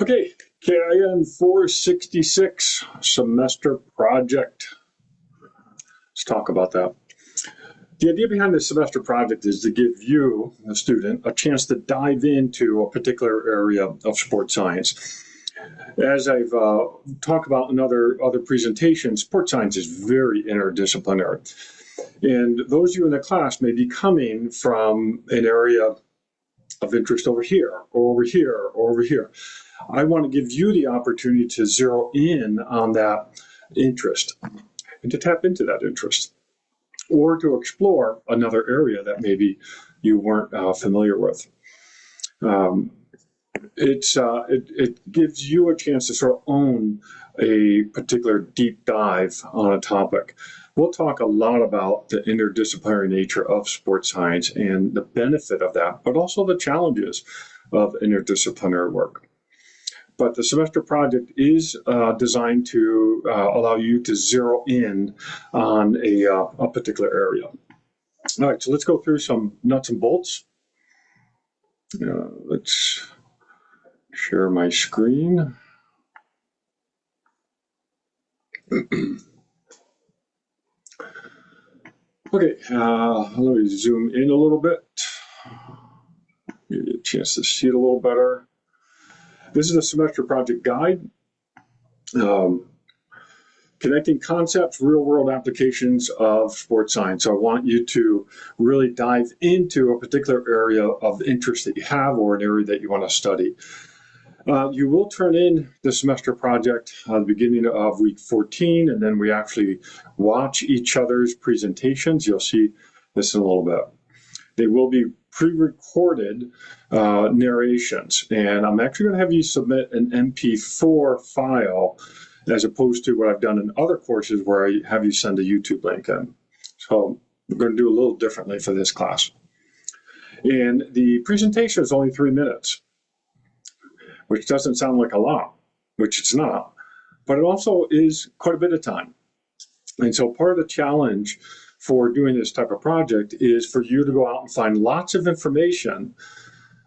Okay, KIN 466 semester project. Let's talk about that. The idea behind the semester project is to give you, the student, a chance to dive into a particular area of sports science. As I've talked about in other presentations, sports science is very interdisciplinary. And those of you in the class may be coming from an area of interest over here, or over here, or over here. I want to give you the opportunity to zero in on that interest and to tap into that interest, or to explore another area that maybe you weren't familiar with. It gives you a chance to sort of own a particular deep dive on a topic. We'll talk a lot about the interdisciplinary nature of sports science and the benefit of that, but also the challenges of interdisciplinary work. But the semester project is designed to allow you to zero in on a particular area. All right, so let's go through some nuts and bolts. Let's share my screen. Okay, let me zoom in a little bit. Give you a chance to see it a little better. This is a semester project guide. Connecting concepts, real-world applications of sports science. So I want you to really dive into a particular area of interest that you have or an area that you want to study. You will turn in the semester project at the beginning of week 14, and then we actually watch each other's presentations. You'll see this in a little bit. They will be pre-recorded narrations, and I'm actually going to have you submit an MP4 file as opposed to what I've done in other courses where I have you send a YouTube link in. So we're going to do a little differently for this class. And the presentation is only 3 minutes, which doesn't sound like a lot, which it's not, but it also is quite a bit of time. And so part of the challenge for doing this type of project is for you to go out and find lots of information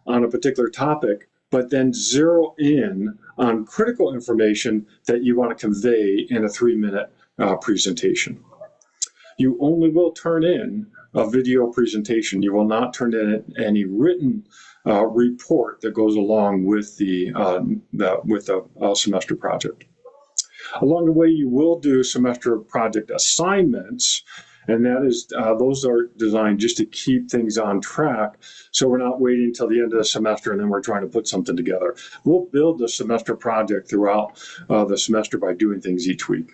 on a particular topic, but then zero in on critical information that you want to convey in a 3-minute presentation. You only will turn in a video presentation. You will not turn in any written report that goes along with the semester project. Along the way, you will do semester project assignments, and that is those are designed just to keep things on track, so we're not waiting until the end of the semester and then we're trying to put something together. We'll build the semester project throughout the semester by doing things each week.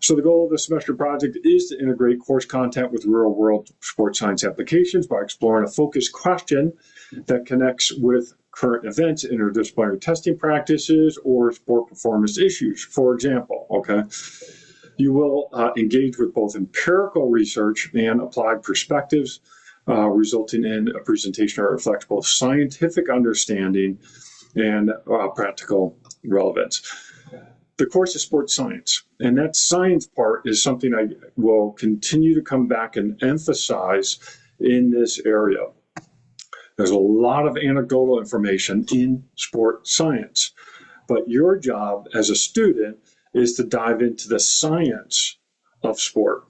So the goal of the semester project is to integrate course content with real-world sports science applications by exploring a focused question that connects with current events, interdisciplinary testing practices, or sport performance issues, for example, okay? You will engage with both empirical research and applied perspectives, resulting in a presentation that reflects both scientific understanding and practical relevance. The course is sports science, and that science part is something I will continue to come back and emphasize in this area. There's a lot of anecdotal information in sports science, but your job as a student is to dive into the science of sport.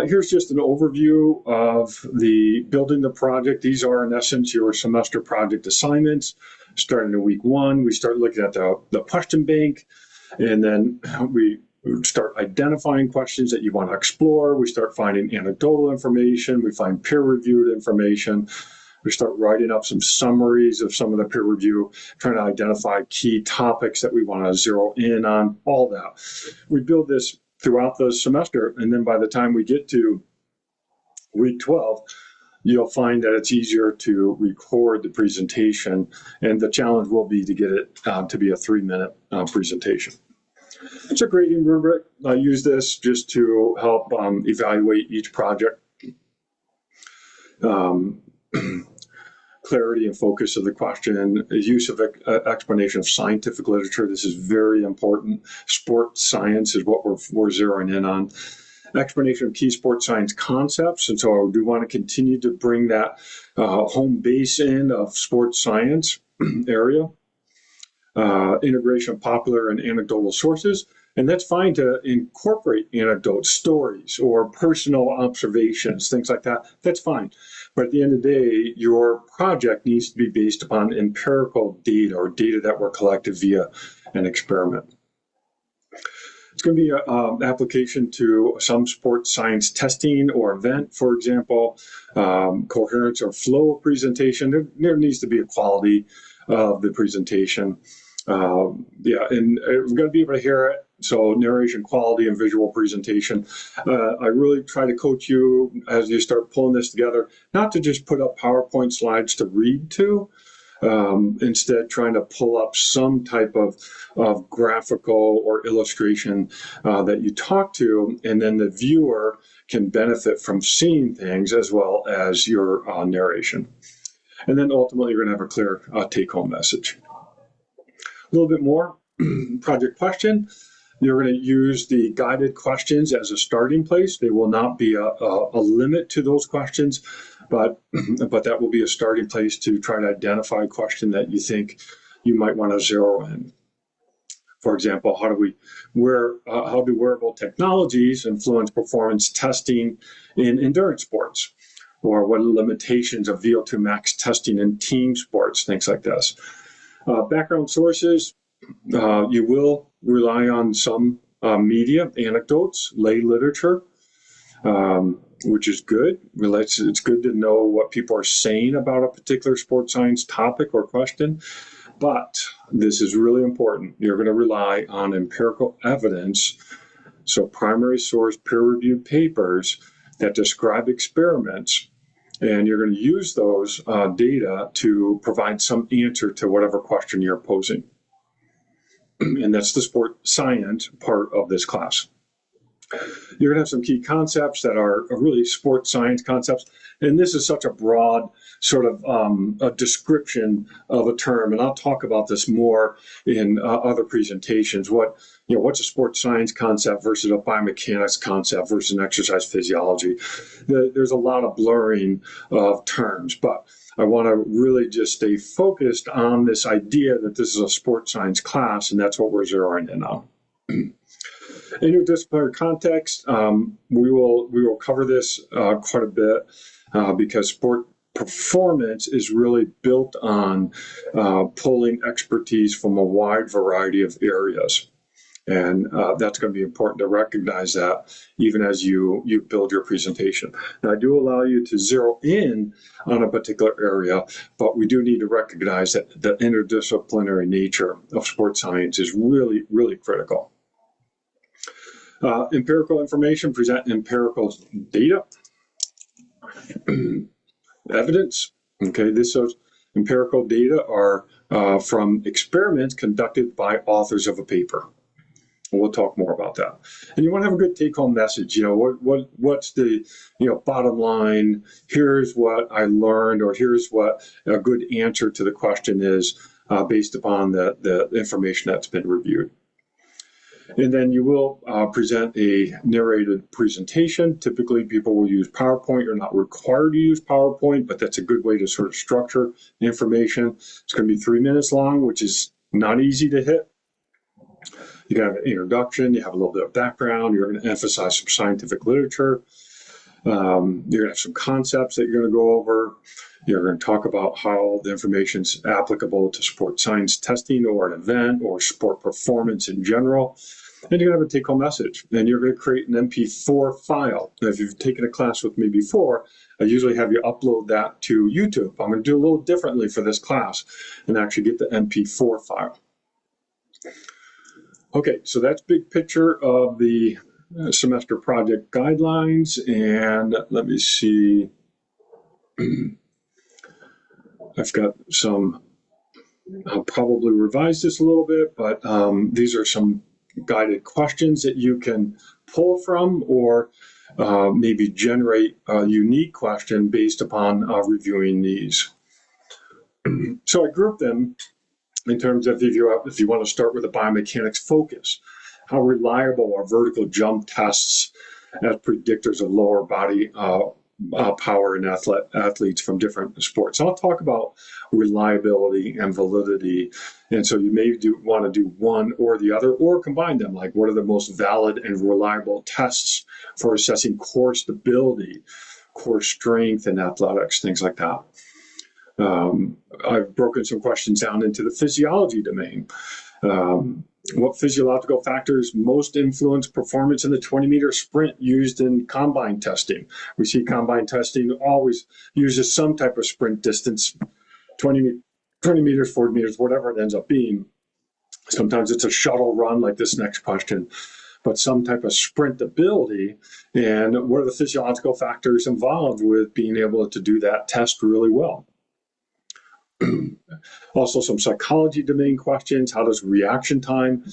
Here's just an overview of the building the project. These are, in essence, your semester project assignments. Starting in week 1, we start looking at the question bank, and then we start identifying questions that you want to explore. We start finding anecdotal information. We find peer-reviewed information. We start writing up some summaries of some of the peer review, trying to identify key topics that we want to zero in on, all that. We build this throughout the semester, and then by the time we get to week 12, you'll find that it's easier to record the presentation, and the challenge will be to get it to be a 3-minute presentation. It's a grading rubric. I use this just to help evaluate each project. Clarity and focus of the question, use of explanation of scientific literature. This is very important. Sports science is what we're zeroing in on. Explanation of key sports science concepts, and so I do want to continue to bring that home base in of sports science area. integration of popular and anecdotal sources. And that's fine to incorporate anecdotes, stories, or personal observations, things like that. That's fine. But at the end of the day, your project needs to be based upon empirical data or data that were collected via an experiment. It's going to be an application to some sports science testing or event, for example, coherence or flow of presentation. There needs to be a quality of the presentation. And we're going to be able to hear it. So narration quality and visual presentation. I really try to coach you as you start pulling this together, not to just put up PowerPoint slides to read to, instead trying to pull up some type of graphical or illustration that you talk to, and then the viewer can benefit from seeing things as well as your narration. And then ultimately you're going to have a clear take-home message. A little bit more project question. You're going to use the guided questions as a starting place. They will not be a limit to those questions, but that will be a starting place to try to identify a question that you think you might want to zero in. For example, how do wearable technologies influence performance testing in endurance sports? Or what are the limitations of VO2 max testing in team sports, things like this. Background sources, you will rely on some media, anecdotes, lay literature, which is good. It's good to know what people are saying about a particular sports science topic or question, but this is really important. You're going to rely on empirical evidence, so primary source peer-reviewed papers that describe experiments, and you're going to use those data to provide some answer to whatever question you're posing. And that's the sport science part of this class. You're going to have some key concepts that are really sports science concepts. And this is such a broad sort of a description of a term. And I'll talk about this more in other presentations. What's a sports science concept versus a biomechanics concept versus an exercise physiology? There's a lot of blurring of terms, but I want to really just stay focused on this idea that this is a sports science class, and that's what we're zeroing in on. Interdisciplinary context, we will cover this quite a bit because sport performance is really built on pulling expertise from a wide variety of areas. And that's going to be important to recognize that even as you build your presentation. Now, I do allow you to zero in on a particular area, but we do need to recognize that the interdisciplinary nature of sports science is really, really critical. Empirical information, present empirical data. Evidence, okay, this is empirical data are from experiments conducted by authors of a paper. We'll talk more about that. And you want to have a good take-home message. What's the bottom line? Here's what I learned, or here's what a good answer to the question is based upon the information that's been reviewed. And then you will present a narrated presentation. Typically, people will use PowerPoint. You're not required to use PowerPoint, but that's a good way to sort of structure the information. It's going to be 3 minutes long, which is not easy to hit. You have an introduction, you have a little bit of background, you're going to emphasize some scientific literature, you're going to have some concepts that you're going to go over, you're going to talk about how the information is applicable to sports science testing or an event or sport performance in general, and you're going to have a take-home message, and you're going to create an MP4 file. Now, if you've taken a class with me before, I usually have you upload that to YouTube. I'm going to do a little differently for this class and actually get the MP4 file. Okay, so that's big picture of the semester project guidelines, and let me see. I've got some, I'll probably revise this a little bit, but these are some guided questions that you can pull from or maybe generate a unique question based upon reviewing these. So I grouped them in terms of if you want to start with a biomechanics focus. How reliable are vertical jump tests as predictors of lower body power in athletes from different sports. I'll talk about reliability and validity. And so you may want to do one or the other or combine them. Like, what are the most valid and reliable tests for assessing core stability, core strength in athletics, things like that. I've broken some questions down into the physiology domain. What physiological factors most influence performance in the 20-meter sprint used in combine testing? We see combine testing always uses some type of sprint distance, 20 meters, 40 meters, whatever it ends up being. Sometimes it's a shuttle run like this next question, but some type of sprint ability. And what are the physiological factors involved with being able to do that test really well? Also, some psychology domain questions. How does reaction time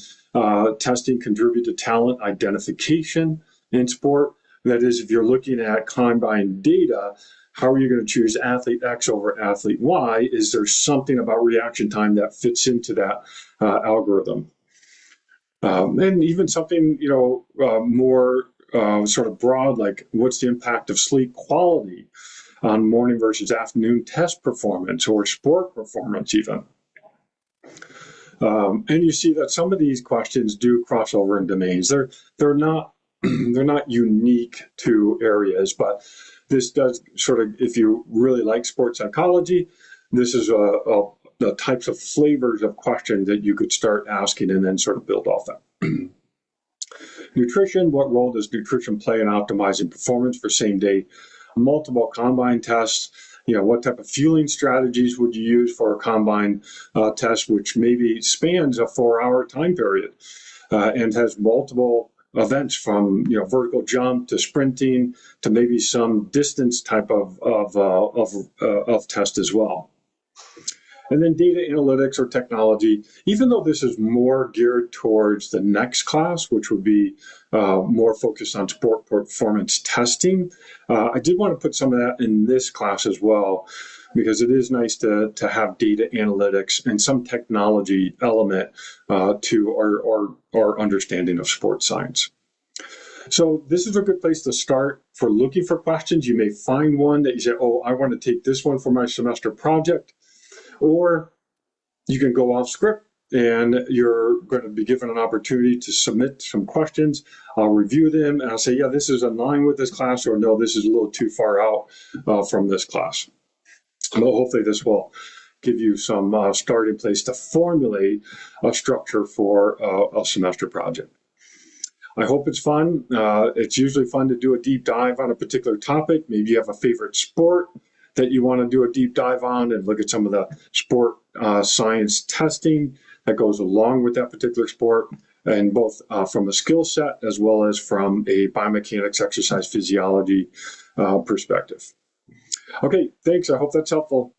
testing contribute to talent identification in sport? That is, if you're looking at combine data, how are you going to choose athlete X over athlete Y? Is there something about reaction time that fits into that algorithm? And even something, more sort of broad, like what's the impact of sleep quality on morning versus afternoon test performance or sport performance even. And you see that some of these questions do cross over in domains. They're not unique to areas, but this does sort of, if you really like sports psychology, this is the types of flavors of questions that you could start asking and then sort of build off that. Nutrition, what role does nutrition play in optimizing performance for same day multiple combine tests? What type of fueling strategies would you use for a combine test, which maybe spans a 4-hour time period and has multiple events from vertical jump to sprinting to maybe some distance type of test as well. And then data analytics or technology, even though this is more geared towards the next class, which would be more focused on sport performance testing, I did want to put some of that in this class as well, because it is nice to have data analytics and some technology element to our understanding of sports science. So this is a good place to start for looking for questions. You may find one that you say, oh, I want to take this one for my semester project. Or you can go off script and you're going to be given an opportunity to submit some questions. I'll review them and I'll say, yeah, this is in line with this class, or no, this is a little too far out from this class. And hopefully this will give you some starting place to formulate a structure for a semester project. I hope it's fun. It's usually fun to do a deep dive on a particular topic. Maybe you have a favorite sport that you want to do a deep dive on and look at some of the sport science testing that goes along with that particular sport, and both from a skill set as well as from a biomechanics, exercise physiology perspective. Okay, thanks. I hope that's helpful.